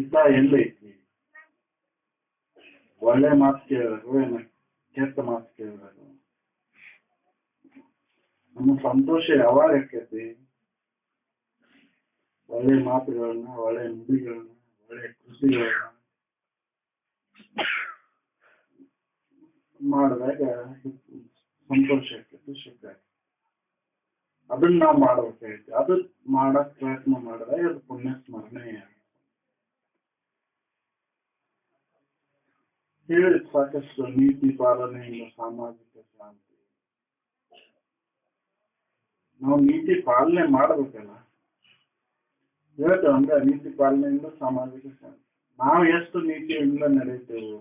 ಹಿತ ಎಲ್ಲೈತಿ, ಒಳ್ಳೆ ಮಾತು ಕೇಳಬೇಕು ಏನ ಕೆಟ್ಟ ಮಾತು ಕೇಳಬೇಕು, ನಮ್ಮ ಸಂತೋಷ ಯಾವಾಗ ಆಕೈತಿ ಒಳ್ಳೆ ಮಾತುಗಳನ್ನ, ಒಳ್ಳೆ ನುಡಿಗಳನ್ನ, ಒಳ್ಳೆ ಕೃಷಿಗಳನ್ನ ಮಾಡಿದಾಗ ಸಂತೋಷ ಆಕೈತಿ, ಸುಖ ಆಕೈತಿ. ಅದನ್ನ ನಾವು ಮಾಡ್ಬೇಕಾಗೈತಿ. ಅದು ಮಾಡಕ್ ಪ್ರಯತ್ನ ಮಾಡಿದಾಗ ಅದು ಪುಣ್ಯ ಸ್ಮರಣೆ ಹೇಳಿ ಸಾಕಷ್ಟು ನೀತಿ ಪಾಲನೆಯಿಂದ ಸಾಮಾಜಿಕ ಶಾಂತಿ. ನಾವು ನೀತಿ ಪಾಲನೆ ಮಾಡ್ಬೇಕಲ್ಲ, ಹೇಳ್ತೇವೆ ಅಂದ್ರೆ ನೀತಿ ಪಾಲನೆಯಿಂದ ಸಾಮಾಜಿಕ ಶಾಂತಿ. ನಾವು ಎಷ್ಟು ನೀತಿಯಿಂದ ನಡೀತೇವೆ,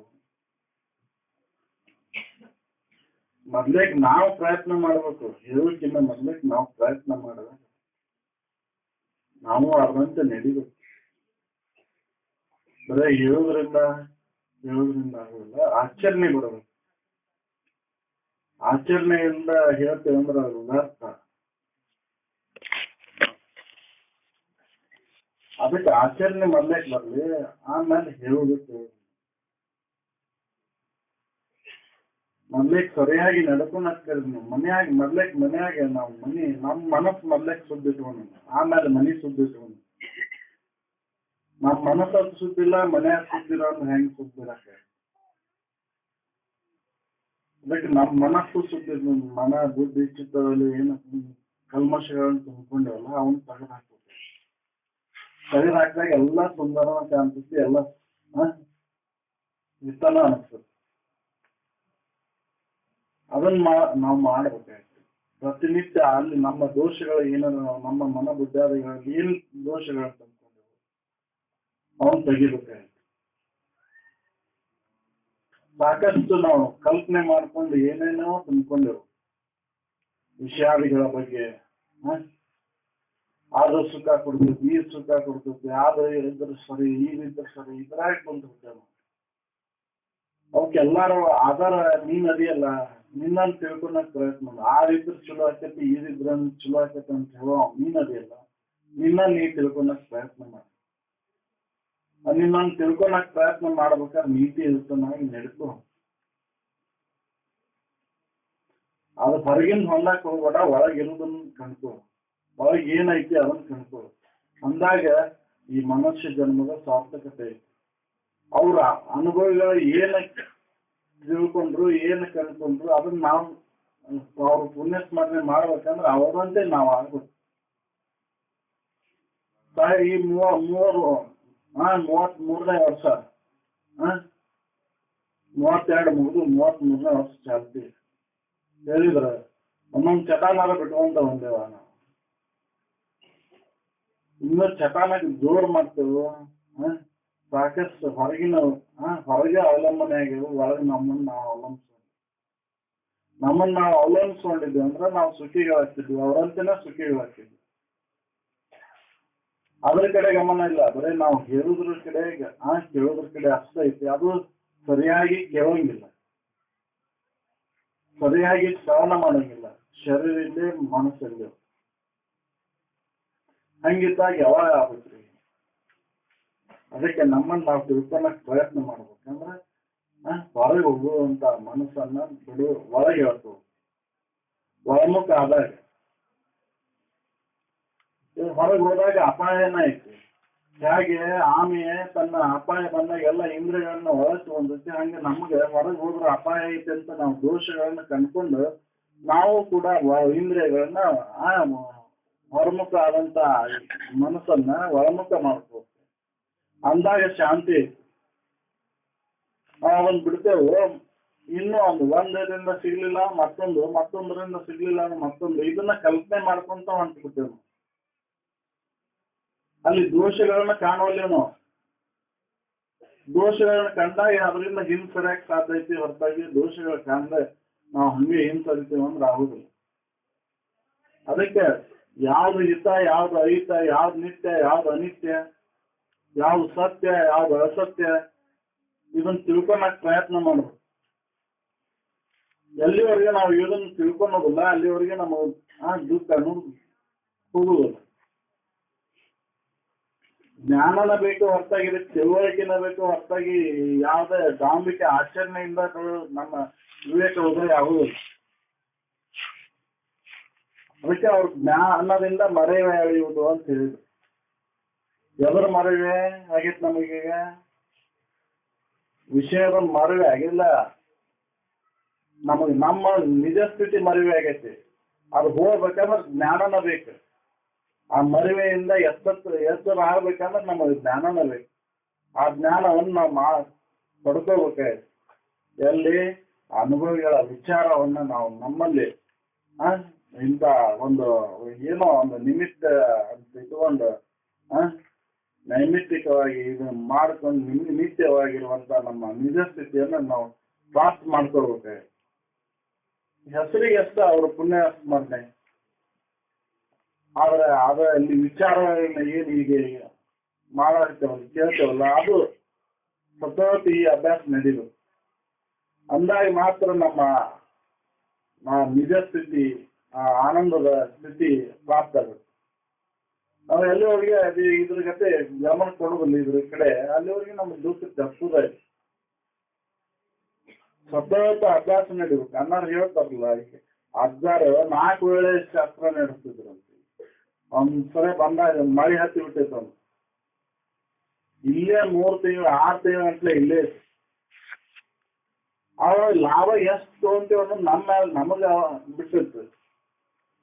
ಮೊದ್ಲೇಕ್ ನಾವು ಪ್ರಯತ್ನ ಮಾಡ್ಬೇಕು. ಹೇಳೋಕ್ಕಿಂತ ಮೊದ್ಲೇಕ್ ನಾವು ಪ್ರಯತ್ನ ಮಾಡಿದಾಗ ನಾವು ಅರ್ಧಂತೆ ನಡಿಬೇಕು. ಬರೀ ಹೇಳೋದ್ರಿಂದ ಆಗೋದಿಲ್ಲ, ಆಚರಣೆ ಬರಬೇಕು. ಆಚರಣೆಯಿಂದ ಹೇಳ್ತೇವೆ ಅಂದ್ರೆ ಅದು ವ್ಯರ್ಥ. ಅದಕ್ಕೆ ಆಚರಣೆ ಮೊದ್ಲೇಕ್ ಬರ್ಲಿ, ಆಮೇಲೆ ಹೇಳೋದಕ್ಕೆ ಮೊದ್ಲೇಕ್ ಸರಿಯಾಗಿ ನಡ್ಕೊಳಕ್ ಮನ್ಯಾಗ ನಾವು ನಮ್ಮ ಮನಸ್ಸು ಮೊದ್ಲೇಕ್ ಸುದ್ದಿ ಇಟ್ಕೊಂಡು, ಆಮೇಲೆ ಮನಿ ಸುದ್ದಿ ಇಟ್ಕೊಂಡು. ನಮ್ಮ ಮನಸ್ಸು ಸುದ್ದಿಲ್ಲ, ಮನ್ಯಾಗ ಸುದ್ದಿಲ್ಲ ಅಂದ್ರೆ ಹೆಂಗ್ ಸುದ್ದಿರಕ? ಅದಕ್ಕೆ ನಮ್ಮ ಮನಸ್ಸು ಸುದ್ದಿ, ಮನ ಬುದ್ಧಿ ಚಿತ್ತದಲ್ಲಿ ಏನು ಕಲ್ಮಶಗಳನ್ನು ತುಂಬಿಕೊಂಡೇವಲ್ಲ ಅವನ್ನ ತೆಗೆದು ಹಾಕ್ಬೇಕು. ತೆಗೆದು ಹಾಕಿದಾಗ ಎಲ್ಲ ಸುಂದರ ಕಾಣ್ತೈತಿ, ಎಲ್ಲ ಹಿತನ ಅನಿಸ್ತದೆ. ಅದನ್ನ ನಾವು ಮಾಡಬೇಕಾಗ್ತದೆ ಪ್ರತಿನಿತ್ಯ. ಅಲ್ಲಿ ನಮ್ಮ ದೋಷಗಳು ಏನಾದ್ರು, ನಮ್ಮ ಮನ ಬುದ್ಧಾದಿಗಳಲ್ಲಿ ಏನ್ ದೋಷಗಳು ತಂದ್ಕೊಂಡೆವು ಅವನ್ ತೆಗಿಬೇಕಾಗ್ತದೆ. ಸಾಕಷ್ಟು ನಾವು ಕಲ್ಪನೆ ಮಾಡ್ಕೊಂಡು ಏನೇನೋ ತಂದ್ಕೊಂಡೆವು ವಿಷಯಾದಿಗಳ ಬಗ್ಗೆ. ಆದ್ರೂ ಸುಖ ಕೊಡ್ತೈತಿ, ಈ ಸುಖ ಕೊಡ್ತೈತಿ, ಆದ್ರೆ ಇದ್ರ ಸರಿ, ಈಗಿದ್ರ ಸರಿ, ಇದ್ರಾಗ ಬಂದ್ಬಿಟ್ಟೇವು. ಅವಕ್ಕೆಲ್ಲಾರು ಆಧಾರ ನೀನ್ ಅದಿಯಲ್ಲ, ನಿನ್ನನ್ನು ತಿಳ್ಕೊಳಕ್ ಪ್ರಯತ್ನ ಮಾಡ. ಆದಿದ್ರ ಚಲೋ ಆಕೈತಿ, ಈದಿದ್ರ ಚಲೋ ಆಕೈತಿ ಅಂತ ಹೇಳೋ ನೀನ್ ಅದಿಯಲ್ಲ, ನಿನ್ನ ನೀ ತಿಳ್ಕೊಳಕ್ ಪ್ರಯತ್ನ ಮಾಡ. ನಿನ್ನನ್ನು ತಿಳ್ಕೊಳಕ್ ಪ್ರಯತ್ನ ಮಾಡ್ಬೇಕಾದ್ರೆ ನೀತಿ ಇರುತ್ತನಾಗಿ ನಡ್ಕೊ. ಅದು ಹೊರಗಿಂದ ಹೊಂದಾಕ್ ಹೋಗ್ಬೇಡ, ಒಳಗಿರುದನ್ನ ಕಣ್ಕೊ. ಒಳಗೆ ಏನೈತಿ ಅದನ್ನ ಕಣ್ಕೊ. ಅಂದಾಗ ಈ ಮನುಷ್ಯ ಜನ್ಮದ ಸಾರ್ಥಕತೆ ಐತಿ. ಅವ್ರ ಅನುಭವಿಗಳು ಏನ ತಿಳ್ಕೊಂಡ್ರು, ಏನ್ ಕಲ್ತ್ಕೊಂಡ್ರು ಅದನ್ನ ನಾವು ಅವ್ರ ಪುಣ್ಯ ಸ್ಮರಣೆ ಮಾಡ್ಬೇಕಂದ್ರೆ ಅವರಂತೆ ನಾವು ಆಗ್ಬೇಕು. ಈ 33ನೇ ವರ್ಷ, 32 ಮುಗಿದು 33ನೇ ವರ್ಷ ಚಾಲ್ತಿ ಹೇಳಿದ್ರ ಒಂದೊಂದ್ ಚಟಾನಾರ ಬಿಟ್ಕೊಂತ ಬಂದೇವ ನಾವು. ಇನ್ನು ಚಟಾನಾಗ ಜೋರ್ ಮಾಡ್ತೇವೆ. ಸಾಕಷ್ಟು ಹೊರಗೆ ಅವಲಂಬನೆ ಆಗಿರು, ಒಳಗೆ ನಮ್ಮನ್ನ ನಾವು ಅವಲಂಬಿಸ್ಕೊಂಡಿದ್ವಿ ಅಂದ್ರೆ ನಾವು ಸುಖಿಗಳಾಗ್ತಿದ್ವಿ, ಅವರಂತೆನ ಸುಖಿಗಳಾಗ್ತಿದ್ವಿ. ಅದ್ರ ಕಡೆ ಗಮನ ಇಲ್ಲ, ಬರೀ ನಾವು ಹೇಳುದ್ರ ಕಡೆ ಕೇಳೋದ್ರ ಕಡೆ ಅಷ್ಟೇ ಐತಿ. ಅದು ಸರಿಯಾಗಿ ಕೇಳೋಂಗಿಲ್ಲ, ಸರಿಯಾಗಿ ಶ್ರವಣ ಮಾಡೋಂಗಿಲ್ಲ. ಶರೀರ ಇಲ್ಲೇ ಮನಸ್ಸಲ್ಲಿ ಹಂಗಿದ್ದಾಗ ಯಾವಾಗ ಆಗುತ್ರಿ? ಅದಕ್ಕೆ ನಮ್ಮನ್ನು ನಾವು ತಿಳ್ಕೊಳಕ್ ಪ್ರಯತ್ನ ಮಾಡ್ಬೇಕಂದ್ರೆ ಹೊರಗೆ ಹೋಗುವಂತ ಮನಸ್ಸನ್ನ ಬಿಡು, ಒಳಗೆ ಹೇಳ್ತು. ಒಳಮುಖ ಆದಾಗ ಹೊರಗೆ ಹೋದಾಗ ಅಪಾಯನ ಐತಿ. ಹೇಗೆ ಆಮೆ ತನ್ನ ಅಪಾಯ ಬಂದಾಗ ಎಲ್ಲ ಇಂದ್ರಿಯಗಳನ್ನ ಒಳಸ್ಕೊಂಡೈತಿ, ಹಂಗೆ ನಮ್ಗೆ ಹೊರಗೆ ಹೋದ್ರೆ ಅಪಾಯ ಐತಿ ಅಂತ ನಾವು ದೋಷಗಳನ್ನ ಕಂಡ್ಕೊಂಡು ನಾವು ಕೂಡ ಇಂದ್ರಿಯಗಳನ್ನ ಹೊರಮುಖ ಆದಂತ ಮನಸ್ಸನ್ನ ಒಳಮುಖ ಮಾಡ್ಕೋಬೇಕು. ಅಂದಾಗ ಶಾಂತಿ ಐತಿ. ಅವನ್ ಬಿಡ್ತೇವೆ, ಇನ್ನೂ ಒಂದರಿಂದ ಸಿಗ್ಲಿಲ್ಲ ಮತ್ತೊಂದರಿಂದ ಸಿಗ್ಲಿಲ್ಲ ಮತ್ತೊಂದು, ಇದನ್ನ ಕಲ್ಪನೆ ಮಾಡ್ಕೊಂತ ಹೊಂಟ್ಬಿಡ್ತೇವೆ. ಅಲ್ಲಿ ದೋಷಗಳನ್ನ ಕಾಣೋಲ್ಲ ನಾವು. ದೋಷಗಳನ್ನ ಕಂಡಾಗ ಅದರಿಂದ ಹಿಂಸರಿಯಕ್ ಸಾಧ್ಯ ಐತಿ, ಹೊರತಾಗಿ ದೋಷಗಳ ಕಂಡ್ರೆ ನಾವು ಹಂಗೆ ಹಿಂಸರಿತೇವೆ ಅಂದ್ರೆ ಆಗುದಿಲ್ಲ. ಅದಕ್ಕೆ ಯಾವ್ದು ಹಿತ, ಯಾವ್ದು ಅಹಿತ, ಯಾವ್ದು ನಿತ್ಯ, ಯಾವ್ದು ಅನಿತ್ಯ, ಯಾವ್ದು ಸತ್ಯ, ಯಾವ್ದು ಅಸತ್ಯ, ಇದನ್ನ ತಿಳ್ಕೊಳಕ್ ಪ್ರಯತ್ನ ಮಾಡ್ಬೇಕು. ಎಲ್ಲಿವರೆಗೆ ನಾವು ಇದನ್ನ ತಿಳ್ಕೊಳೋದಿಲ್ಲ ಅಲ್ಲಿವರೆಗೆ ನಮ್ಮ ದುಃಖ ಅನ್ನೋದು ಹೋಗುವುದಿಲ್ಲ. ಜ್ಞಾನನ ಬೇಕು ಹೊರತಾಗಿ ಇದಕ್ಕೆ ತಿಳುವಳಿಕೆನ ಬೇಕು ಹೊರತಾಗಿ ಯಾವುದೇ ಡಾಂಬಿಕ ಆಚರಣೆಯಿಂದ ನಮ್ಮ ವಿವೇಕ ಉದಯ ಆಗುವುದಿಲ್ಲ. ಅದಕ್ಕೆ ಅವ್ರು ಜ್ಞಾನದಿಂದ ಮರೆವೆ ಎಳೆಯುವುದು ಅಂತ ಹೇಳಿದ್ರು. ಎದರ ಮರೆವೆ ಆಗಿತ್ತು ನಮಗೀಗ? ವಿಷಯದ ಮರೆವೆ ಆಗಿಲ್ಲ, ನಮಗೆ ನಮ್ಮ ನಿಜ ಸ್ಥಿತಿ ಮರೆವೆ ಆಗೈತಿ. ಅದು ಹೋಗ್ಬೇಕಂದ್ರೆ ಜ್ಞಾನನ ಬೇಕು. ಆ ಮರಿವೆಯಿಂದ ಎತ್ತರ ಆಗ್ಬೇಕಂದ್ರೆ ನಮಗೆ ಜ್ಞಾನನ ಬೇಕು. ಆ ಜ್ಞಾನವನ್ನು ನಾವು ಪಡ್ಕೋಬೇಕಾಯ್ತು. ಎಲ್ಲಿ? ಅನುಭವಿಗಳ ವಿಚಾರವನ್ನ ನಾವು ನಮ್ಮಲ್ಲಿ ಇಂಥ ಒಂದು ಏನೋ ಒಂದು ನಿಮಿತ್ತ ಅಂತ ಇಟ್ಕೊಂಡು ನೈಮಿತ್ತಿಕವಾಗಿ ಇದು ಮಾಡ್ಕೊಂಡು ನಿತ್ಯವಾಗಿರುವಂತ ನಮ್ಮ ನಿಜ ಸ್ಥಿತಿಯನ್ನು ನಾವು ಪ್ರಾಪ್ತ ಮಾಡ್ಕೊಳ್ಬೇಕಾಯ್ತು. ಹೆಸರಿಗೆ ಎಷ್ಟು ಅವ್ರ ಪುಣ್ಯ ಸ್ಮರಣೆ, ಆದ್ರೆ ಅಲ್ಲಿ ವಿಚಾರಗಳನ್ನ ಏನು ಈಗ ಮಾಡಾಡ್ತೇವಲ್ಲ ಕೇಳ್ತೇವಲ್ಲ ಅದು ಸತತ ಈ ಅಭ್ಯಾಸ ನಡೀಬೇಕು. ಅಂದಾಗ ಮಾತ್ರ ನಮ್ಮ ನಿಜ ಸ್ಥಿತಿ ಆನಂದದ ಸ್ಥಿತಿ ಪ್ರಾಪ್ತ ಆಗುತ್ತೆ. ನಾವು ಎಲ್ಲಿವರೆಗೆ ಅದು ಇದ್ರ ಜೊತೆ ಗಮನ ಕೊಡೋದಿಲ್ಲ ಇದ್ರ ಕಡೆ, ಅಲ್ಲಿವರೆಗೆ ನಮ್ಮ ದುಃಖ ತಪ್ಪುದ ಸತತ ಅಭ್ಯಾಸ ನಡಿಬೇಕು. ಅನ್ನಾರು ಹೇಳ್ತಾರಲ್ಲ, ಅಜ್ಜಾರು 4 ವೇಳೆ ಶಾಸ್ತ್ರ ನಡೆಸ್ತಿದ್ರಂತೆ. ಒಂದ್ಸರಿ ಬಂದಾಗ ಮಳೆ ಹತ್ತಿ ಬಿಟ್ಟೈತ, ಇಲ್ಲೇ 3 ತಿಂಗಳು 6 ತಿಂಗಳ ಗಂಟ್ಲೆ ಇಲ್ಲೇ ಅವ ಲಾಭ ಎಷ್ಟು ತಗೊಂತೀವಿ ಅನ್ನೋದು ನಮಗ ಬಿಟ್ಟಿರ್ತದೆ.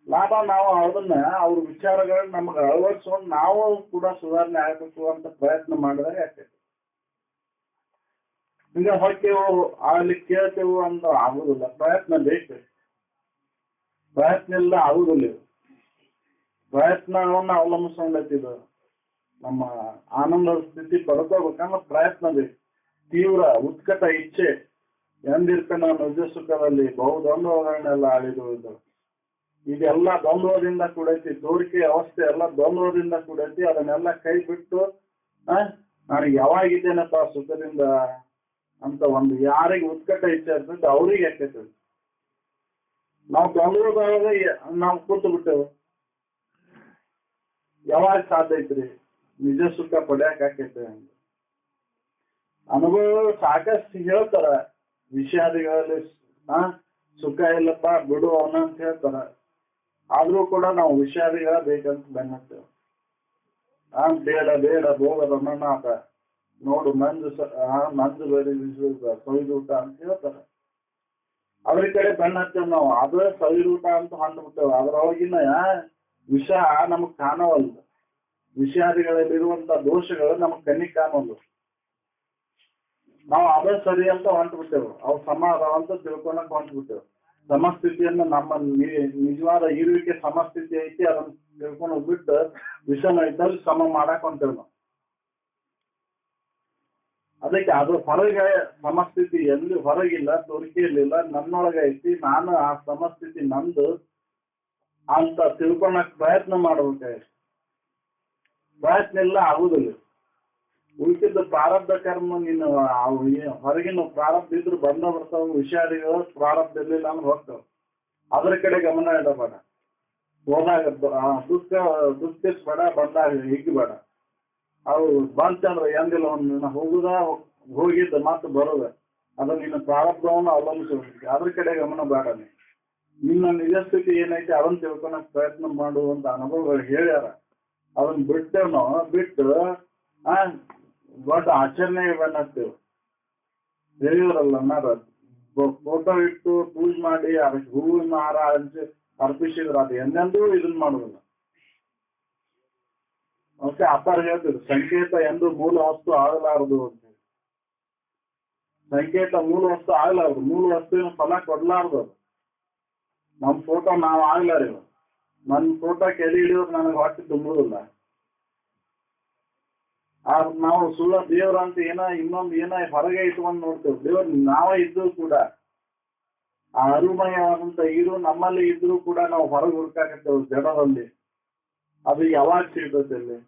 ಲಾಭ ನಾವು ಅದನ್ನ ಅವ್ರ ವಿಚಾರಗಳನ್ನ ನಮಗೆ ಅಳವಡಿಸ್ಕೊಂಡು ನಾವು ಕೂಡ ಸುಧಾರಣೆ ಆಗಬೇಕು ಅಂತ ಪ್ರಯತ್ನ ಮಾಡಿದಾಗ ಆಗ್ತೈತೆ. ಈಗ ಹೊಕ್ಕೇವು ಅಲ್ಲಿ ಕೇಳ್ತೇವು ಅಂತ ಆಗುದಿಲ್ಲ, ಪ್ರಯತ್ನ ಬೇಕು. ಪ್ರಯತ್ನ ಇಲ್ಲ ಆಗುದಿಲ್ಲ. ಪ್ರಯತ್ನವನ್ನ ಅವಲಂಬಿಸ್ಕೊಂಡೈತಿದು. ನಮ್ಮ ಆನಂದದ ಸ್ಥಿತಿ ಪಡ್ಕೋಬೇಕಂದ್ರೆ ಪ್ರಯತ್ನ ಬೇಕು. ತೀವ್ರ ಉತ್ಕಟ ಇಚ್ಛೆ ಎಂದಿರ್ತ ನಾವು ನಿಜ ಸುಖದಲ್ಲಿ ಬಹುದ್ವಂದ್ವಗಳನ್ನೆಲ್ಲ ಆಳಿದು ಇದು. ಇದೆಲ್ಲ ದ್ವಂದ್ವದಿಂದ ಕೂಡೈತಿ. ತೋರಿಕೆ ಅವಸ್ಥೆ ಎಲ್ಲ ದ್ವಂದ್ವದಿಂದ ಕೂಡೈತಿ. ಅದನ್ನೆಲ್ಲ ಕೈ ಬಿಟ್ಟು ನನಗೆ ಯಾವಾಗಿದ್ದೇನಪ್ಪ ಸುಖದಿಂದ ಅಂತ ಒಂದು ಯಾರಿಗೆ ಉತ್ಕಟ ಇಚ್ಛೆ ಇರ್ತೈತೆ ಅವ್ರಿಗೆ ಆಕೈತೆ. ನಾವು ದ್ವಂದ್ವದೊಳಗೆ ನಾವು ಕೂತು ಬಿಟ್ಟೆವು, ಯಾವಾಗ ಸಾಧ್ಯ ಐತ್ರಿ ನಿಜ ಸುಖ ಪಡ್ಯಾಕ ಆಕೈತೆ? ಅನುಭವ ಸಾಕಷ್ಟು ಹೇಳ್ತಾರ ವಿಷಯಾದಿಗಳಲ್ಲಿ, ಸುಖ ಇಲ್ಲಪ್ಪ ಬಿಡು ಅವನ ಅಂತ ಹೇಳ್ತಾರ. ಆದ್ರೂ ಕೂಡ ನಾವು ವಿಷಯಾದಿಗಳ ಬೇಕಂತ ಬೆನ್ನತ್ತೇವೆ. ಬೇಡ ಬೇಡ ಭೋಗದ ಮನ್ನಾಟ ನೋಡು ನಂಜು ಬೇರೆ ಸವಿದೂಟ ಅಂತ ಹೇಳ್ತಾರ. ಅದ್ರ ಕಡೆ ಬೆನ್ನ ಹತ್ತೇವೆ ನಾವು. ಅದೇ ಸವಿದೂಟ ಅಂತ ಹೊಂದ್ಬಿಟ್ಟೇವೆ. ಅದ್ರೊಳಗಿನ ವಿಷ ನಮಗ್ ಕಾಣವಲ್ಲ. ವಿಷಯಾದಿಗಳಲ್ಲಿರುವಂತ ದೋಷಗಳು ನಮಗ್ ಕಣ್ಣಿಗೆ ಕಾಣವಲ್ಲ. ನಾವು ಅದೇ ಸರಿ ಅಂತ ಹೊಂಟ್ಬಿಟ್ಟೇವೆ. ಅವು ಸಮ ಅದಾವಂತ ತಿಳ್ಕೊಳಕ್ ಹೊಂಟ್ಬಿಟ್ಟೇವೆ. ಸಮಸ್ಥಿತಿಯನ್ನ ನಮ್ಮ ನಿಜವಾದ ಇರುವಿಕೆ ಸಮಸ್ಥಿತಿ ಐತಿ ಅದನ್ನ ತಿಳ್ಕೊಂಡು ಬಿಟ್ಟು ವಿಷಮ ಇದ್ದಲ್ಲಿ ಸಮ ಮಾಡಕ್ ಹೊಂಟೇವೆ ನಾವು. ಅದಕ್ಕೆ ಅದು ಹೊರಗೆ ಸಮಸ್ಥಿತಿ ಎಲ್ಲಿ ಹೊರಗಿಲ್ಲ, ತೋರಿಕೆಯಲ್ಲಿಲ್ಲ, ನನ್ನೊಳಗೆ ಐತಿ. ನಾನು ಆ ಸಮಸ್ಥಿತಿ ನಂದು ಅಂತ ತಿಳ್ಕೊಳಕ್ ಪ್ರಯತ್ನ ಮಾಡ್ಬೇಕಾಯ್ತು. ಪ್ರಯತ್ನ ಇಲ್ಲ ಆಗುದಿಲ್ಲ. ಉಳಿಸಿದ್ದ ಪ್ರಾರಬ್ಧ ಕರ್ಮ ನೀನು ಹೊರಗಿನ ಪ್ರಾರಬ್ಧ ಇದ್ರು ಬಂದ ಬರ್ತಾವ. ವಿಷಯಾದಿಗಳು ಪ್ರಾರಬ್ಧ ಇರ್ಲಿಲ್ಲ ಅಂದ್ರೆ ಹೋಗ್ತಾವ. ಅದ್ರ ಕಡೆ ಗಮನ ಇಡಬೇಡ. ಹೋದಾಗ ದುಃಖಿಸ್ಬೇಡ, ಬಂದಾಗ ಹಿಗ್ಬೇಡ. ಅವು ಬಂತಂದ್ರೆ ಎಂದಿಲ್ಲ ಒಂದು ಹೋಗುದ ಹೋಗಿದ್ದ ಮಾತು ಬರೋದ. ಅದು ನಿನ್ನ ಪ್ರಾರಬ್ಧವನ್ನು ಅವಲಂಬಿಸಬೇಕು. ಅದ್ರ ಕಡೆ ಗಮನ ಬೇಡ. ನಿನ್ನ ನಿಜ ಸ್ಥಿತಿ ಏನೈತೆ ಅದನ್ನ ತಿಳ್ಕೊಳಕ್ ಪ್ರಯತ್ನ ಮಾಡುವಂತ ಅನುಭವಗಳು ಹೇಳ್ಯಾರ. ಅದನ್ನ ಬಿಟ್ಟೇವ್ ನಾವು. ಬಿಟ್ಟು ದೊಡ್ಡ ಆಚರಣೆ ಬೆನ್ನತ್ತೇವೆ. ಹೇಳಿದ್ರಲ್ಲ ಅನ್ನಾರ, ಫೋಟೋ ಇಟ್ಟು ಪೂಜೆ ಮಾಡಿ ಅದಕ್ಕೆ ಹೂವಿನ ಹಾರ ಹಂಚಿ ಅರ್ಪಿಸಿದ್ರ ಅದು ಎಂದೆಂದೂ ಇದನ್ನ ಮಾಡುದಿಲ್ಲ. ಓಕೆ, ಅಪ್ಪಾರ ಹೇಳ್ತಿದ್ರು ಸಂಕೇತ ಎಂದು ಮೂಲ ವಸ್ತು ಆಗಲಾರದು ಅಂತ. ಸಂಕೇತ ಮೂಲ ವಸ್ತು ಆಗ್ಲಾರದು. ಮೂಲ ವಸ್ತುವಿನ ಫಲ ಕೊಡ್ಲಾರ್ದು. ನಮ್ ಫೋಟೋ ನಾವು ಆಗ್ಲಾರ. ನನ್ ಫೋಟೋಕ್ಕೆ ಎಲ್ಲಿ ಹಿಡಿಯೋದು ನನಗೆ ಹೊಟ್ಟೆ ತುಂಬುದಿಲ್ಲ. ನಾವು ಸುಳ್ಳ ದೇವ್ರ ಅಂತ ಇನ್ನೊಂದು ಹೊರಗೆ ಇಟ್ಕೊಂಡು ನೋಡ್ತೇವೆ. ದೇವ್ರ ನಾವೇ ಇದ್ದು ಕೂಡ ಆ ಅರುಮಯವಾದಂತ ಇರು ನಮ್ಮಲ್ಲಿ ಇದ್ರೂ ಕೂಡ ನಾವು ಹೊರಗೆ ಹುಡುಕಾಕತ್ತೇವೆ ಜಡದಲ್ಲಿ. ಅದು ಯಾವಾಗ ಸಿಗ್ತೈತೆ?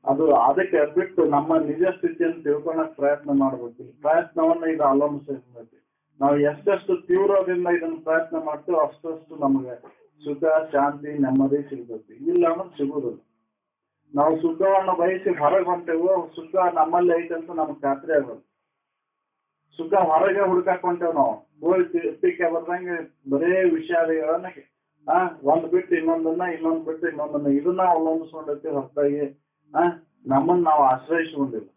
ಅದು ಅದಕ್ಕೆ ಬಿಟ್ಟು ನಮ್ಮ ನಿಜ ಸ್ಥಿತಿಯನ್ನು ತಿಳ್ಕೊಳಕ್ ಪ್ರಯತ್ನ ಮಾಡ್ಬೇಕು. ಪ್ರಯತ್ನವನ್ನ ಇದು ಅವಲಂಬಿಸಬೇಕು. ನಾವು ಎಷ್ಟೆಷ್ಟು ತೀವ್ರದಿಂದ ಇದನ್ನ ಪ್ರಯತ್ನ ಮಾಡ್ತೇವೆ ಅಷ್ಟಷ್ಟು ನಮಗೆ ಸುಖ, ಶಾಂತಿ, ನೆಮ್ಮದಿ ಸಿಗ್ತೈತಿ. ಇಲ್ಲ ಅಂದ್ರೆ ಸಿಗುದಿಲ್ಲ. ನಾವು ಸುಖವನ್ನು ಬಯಸಿ ಹೊರಗೆ ಹೊಂಟೆವು, ಸುಖ ನಮ್ಮಲ್ಲಿ ಐತೆ ಅಂತ ನಮ್ಗೆ ಖಾತ್ರಿ ಆಗೋದು. ಸುಖ ಹೊರಗೆ ಹುಡ್ಕಾಕ್ ಹೊಂಟೇವ್ ನಾವು. ಹೋಗಿ ಪಿಕ್ಕೆ ಬರ್ದಂಗೆ ಬರೇ ವಿಷಾದಗಳನ್ನ ಒಂದ್ ಬಿಟ್ಟು ಇನ್ನೊಂದ್ ಬಿಟ್ಟು ಇನ್ನೊಂದನ್ನ ಇದನ್ನ ಅವಲಂಬಿಸ್ಕೊಂಡೈತಿ ಹೊರತಾಗಿ ನಮ್ಮನ್ನ ನಾವು ಆಶ್ರಯಿಸ್ಕೊಂಡಿಲ್ಲ.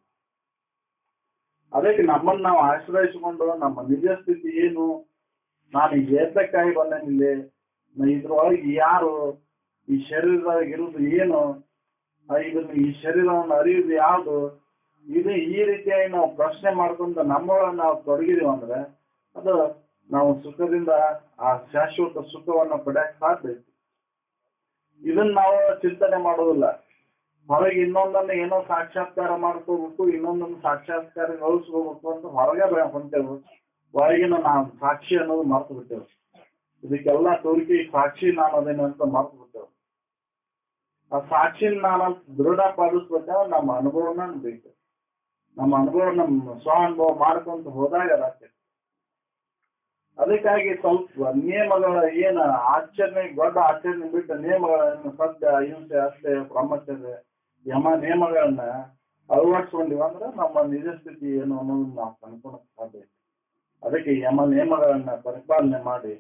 ಅದಕ್ಕೆ ನಮ್ಮನ್ನ ನಾವು ಆಶ್ರಯಿಸಿಕೊಂಡು ನಮ್ಮ ನಿಜ ಸ್ಥಿತಿ ಏನು, ನಾನು ಏತಕ್ಕಾಗಿ ಬಂದೇನಿಲ್ಲಿ, ಇದ್ರೊಳಗೆ ಯಾರು, ಈ ಶರೀರದಾಗ ಇರುವುದು ಏನು, ಈ ಶರೀರವನ್ನು ಅರಿಯುವುದು ಯಾವುದು, ಇದು ಈ ರೀತಿಯಾಗಿ ನಾವು ಪ್ರಶ್ನೆ ಮಾಡ್ಕೊಂಡು ನಮ್ಮೊಳಗೆ ನಾವು ತೊಡಗಿದೀವಿ ಅಂದ್ರೆ ಅದು ನಾವು ಸುಖದಿಂದ ಆ ಶಾಶ್ವತ ಸುಖವನ್ನು ಪಡೆಯಕ್ಕೆ ಸಾಧ್ಯ ಐತಿ. ಇದನ್ನ ನಾವು ಚಿಂತನೆ ಮಾಡೋದಿಲ್ಲ. ಹೊರಗೆ ಇನ್ನೊಂದನ್ನ ಏನೋ ಸಾಕ್ಷಾತ್ಕಾರ ಮಾಡ್ಕೋಬೇಕು, ಇನ್ನೊಂದನ್ನು ಸಾಕ್ಷಾತ್ಕಾರಗೊಳಿಸ್ಕೋಬೇಕು ಅಂತ ಹೊರಗೆ ಹೊಂಟೇವು. ಹೊರಗಿನ ನಾವು ಸಾಕ್ಷಿ ಅನ್ನೋದು ಮರ್ತು ಬಿಟ್ಟೇವು. ಇದಕ್ಕೆಲ್ಲ ತೋರಿಕೆ ಸಾಕ್ಷಿ ನಾನು ಅದೇನು ಅಂತ ಮರ್ತು ಬಿಟ್ಟೇವು. ಆ ಸಾಕ್ಷಿನ ನಾನು ದೃಢಪಡಿಸ್ಬೇಕಾದ್ರೆ ನಮ್ಮ ಅನುಭವನ ಬೇಕು. ನಮ್ಮ ಅನುಭವ ನಮ್ಮ ಸ್ವ ಅನುಭವ ಮಾಡ್ಕೊಂತ ಹೋದಾಗ ಅದಕ್ಕೆ. ಅದಕ್ಕಾಗಿ ಸ್ವಲ್ಪ ನಿಯಮಗಳ ಏನು ಆಚರಣೆ, ದೊಡ್ಡ ಆಚರಣೆ ಬಿಟ್ಟು ನಿಯಮಗಳನ್ನು ಸತ್ಯ, ಅಹಿಂಸೆ, ಅಷ್ಟೇ, ಬ್ರಹ್ಮಚರ್ಯ, ಯಮ ನಿಯಮಗಳನ್ನ ಅಳವಡಿಸ್ಕೊಂಡಿವ ಅಂದ್ರೆ ನಮ್ಮ ನಿಜ ಸ್ಥಿತಿ ಏನು ಅನ್ನೋದನ್ನ ನಾವು ಕಂಡ್ಕೊಳಕ್ ಸಾಧ್ಯ. ಅದಕ್ಕೆ ಯಮ ನಿಯಮಗಳನ್ನ ಪರಿಪಾಲನೆ ಮಾಡಿ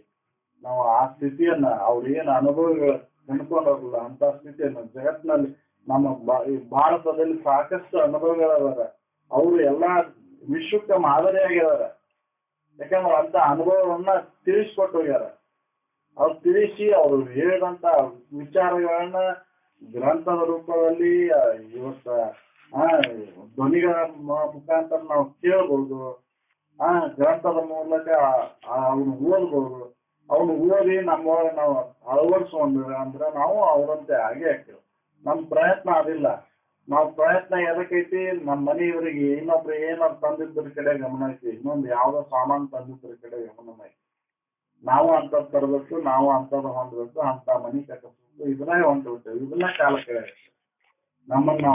ನಾವು ಆ ಸ್ಥಿತಿಯನ್ನ ಅವ್ರು ಏನು ಅನುಭವಗಳು ಕಂಡ್ಕೊಂಡವ್ರಲ್ಲ ಅಂತ ಸ್ಥಿತಿಯನ್ನು ಜಗತ್ತಿನಲ್ಲಿ ನಮ್ಮ ಭಾರತದಲ್ಲಿ ಸಾಕಷ್ಟು ಅನುಭವಗಳದಾರ. ಅವರು ಎಲ್ಲಾ ವಿಶ್ವಕ್ಕೆ ಮಾದರಿಯಾಗಿದಾರ. ಯಾಕಂದ್ರೆ ಅಂತ ಅನುಭವವನ್ನ ತಿಳಿಸ್ಕೊಟ್ಟು ಹೋಗ್ಯಾರ. ಅವ್ರು ತಿಳಿಸಿ ಅವ್ರು ಹೇಳಿದಂತ ವಿಚಾರಗಳನ್ನ ಗ್ರಂಥದ ರೂಪದಲ್ಲಿ ಇವತ್ತ ಧ್ವನಿಗಳ ಮುಖಾಂತರ ನಾವು ಕೇಳ್ಬೋದು. ಗ್ರಂಥದ ಮೂಲಕ ಅವನು ಓದ್ಬೋದು. ಅವನು ಓದಿ ನಮ್ಮೊಳಗೆ ನಾವು ಅಳವಡಿಸ್ಕೊಂಡ್ರೆ ಅಂದ್ರೆ ನಾವು ಅವರಂತೆ ಹಾಗೆ ಆಗ್ತೇವೆ. ನಮ್ಮ ಪ್ರಯತ್ನ ಅದಿಲ್ಲ. ನಾವು ಪ್ರಯತ್ನ ಎದಕ್ಕೈತಿ, ನಮ್ಮ ಮನೆಯವರಿಗೆ ಇನ್ನೊಬ್ರು ಏನಾದ್ರು ತಂದಿದ್ರ ಕಡೆ ಗಮನ ಐತಿ, ಇನ್ನೊಂದು ಯಾವ್ದೋ ಸಾಮಾನು ತಂದಿದ್ರ ಕಡೆ ಗಮನ ಐತಿ. ನಾವು ಅಂತದ್ ತರಬೇಕು, ನಾವು ಅಂತದ್ ಹೊಂದ್ಬೇಕು, ಅಂತ ಮನಿ ಕಟ್ಟಿಸ್ಬೇಕು, ಇದನ್ನೇ ಹೊಂದ್ಬಿಟ್ಟೇವೆ. ಇದನ್ನ ಕಾಲ ಕಡೆ ನಮ್ಮನ್ನ